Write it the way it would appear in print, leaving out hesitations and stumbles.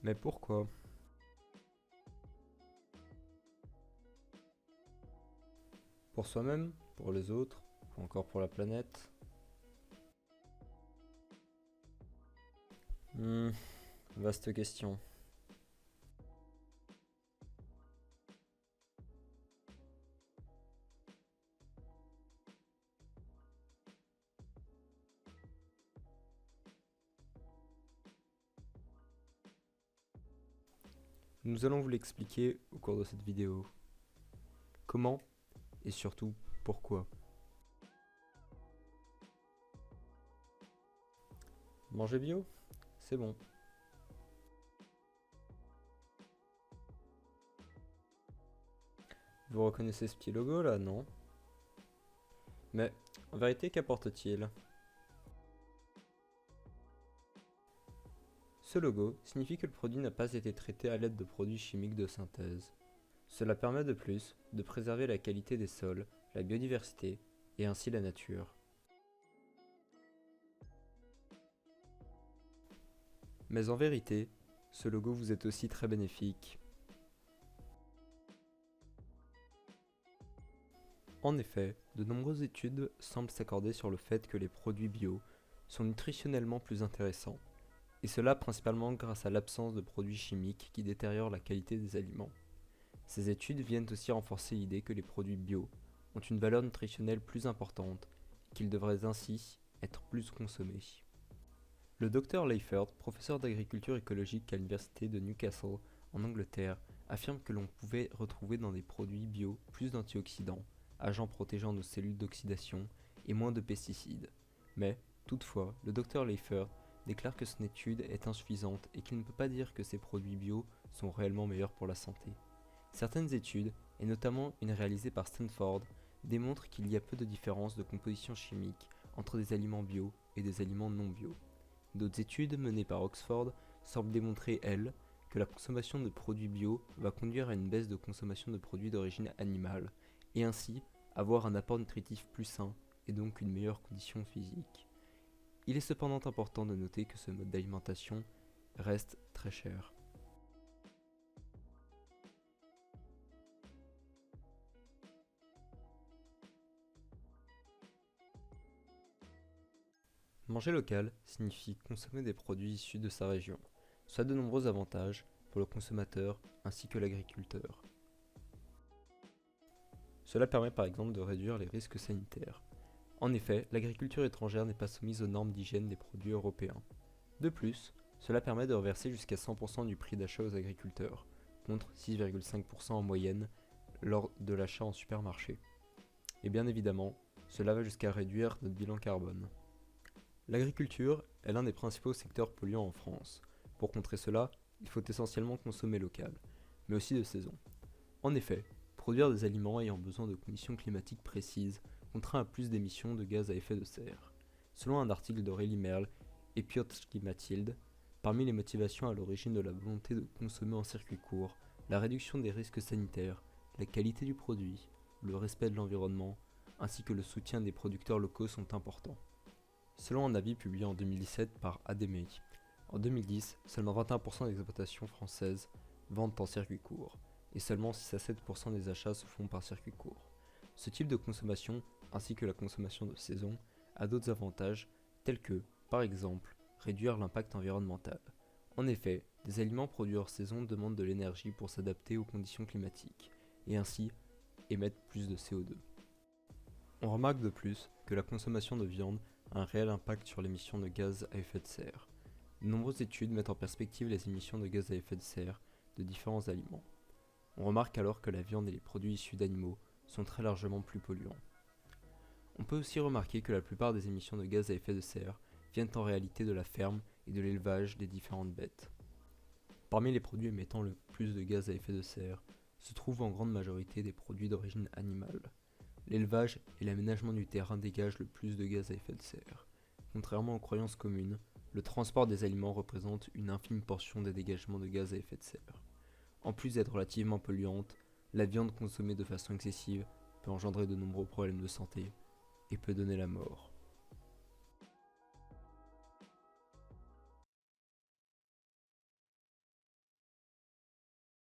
Mais pourquoi? Pour soi-même, pour les autres, ou encore pour la planète? Hmm, vaste question. Nous allons vous l'expliquer au cours de cette vidéo. Comment et surtout pourquoi. Manger bio? C'est bon. Vous reconnaissez ce petit logo là, non? Mais en vérité, qu'apporte-t-il? Ce logo signifie que le produit n'a pas été traité à l'aide de produits chimiques de synthèse. Cela permet de plus de préserver la qualité des sols, la biodiversité et ainsi la nature. Mais en vérité, ce logo vous est aussi très bénéfique. En effet, de nombreuses études semblent s'accorder sur le fait que les produits bio sont nutritionnellement plus intéressants, et cela principalement grâce à l'absence de produits chimiques qui détériorent la qualité des aliments. Ces études viennent aussi renforcer l'idée que les produits bio ont une valeur nutritionnelle plus importante et qu'ils devraient ainsi être plus consommés. Le Dr Leifert, professeur d'agriculture écologique à l'université de Newcastle en Angleterre, affirme que l'on pouvait retrouver dans des produits bio plus d'antioxydants, agents protégeant nos cellules d'oxydation et moins de pesticides. Mais, toutefois, le Dr Leifert déclare que son étude est insuffisante et qu'il ne peut pas dire que ces produits bio sont réellement meilleurs pour la santé. Certaines études, et notamment une réalisée par Stanford, démontrent qu'il y a peu de différence de composition chimique entre des aliments bio et des aliments non bio. D'autres études menées par Oxford semblent démontrer, elles, que la consommation de produits bio va conduire à une baisse de consommation de produits d'origine animale, et ainsi avoir un apport nutritif plus sain et donc une meilleure condition physique. Il est cependant important de noter que ce mode d'alimentation reste très cher. Manger local signifie consommer des produits issus de sa région, soit de nombreux avantages pour le consommateur ainsi que l'agriculteur. Cela permet par exemple de réduire les risques sanitaires. En effet, l'agriculture étrangère n'est pas soumise aux normes d'hygiène des produits européens. De plus, cela permet de reverser jusqu'à 100% du prix d'achat aux agriculteurs, contre 6,5% en moyenne lors de l'achat en supermarché. Et bien évidemment, cela va jusqu'à réduire notre bilan carbone. L'agriculture est l'un des principaux secteurs polluants en France. Pour contrer cela, il faut essentiellement consommer local, mais aussi de saison. En effet, produire des aliments ayant besoin de conditions climatiques précises contraint à plus d'émissions de gaz à effet de serre. Selon un article d'Aurélie Merle et Piotrki Mathilde, parmi les motivations à l'origine de la volonté de consommer en circuit court, la réduction des risques sanitaires, la qualité du produit, le respect de l'environnement, ainsi que le soutien des producteurs locaux sont importants. Selon un avis publié en 2017 par ADMEI, en 2010, seulement 21% des exploitations françaises vendent en circuit court, et seulement 6 à 7% des achats se font par circuit court. Ce type de consommation, ainsi que la consommation de saison, a d'autres avantages, tels que, par exemple, réduire l'impact environnemental. En effet, des aliments produits hors saison demandent de l'énergie pour s'adapter aux conditions climatiques, et ainsi émettent plus de CO2. On remarque de plus que la consommation de viande a un réel impact sur l'émission de gaz à effet de serre. De nombreuses études mettent en perspective les émissions de gaz à effet de serre de différents aliments. On remarque alors que la viande et les produits issus d'animaux sont très largement plus polluants. On peut aussi remarquer que la plupart des émissions de gaz à effet de serre viennent en réalité de la ferme et de l'élevage des différentes bêtes. Parmi les produits émettant le plus de gaz à effet de serre se trouvent en grande majorité des produits d'origine animale. L'élevage et l'aménagement du terrain dégagent le plus de gaz à effet de serre. Contrairement aux croyances communes, le transport des aliments représente une infime portion des dégagements de gaz à effet de serre. En plus d'être relativement polluante, la viande consommée de façon excessive peut engendrer de nombreux problèmes de santé et peut donner la mort.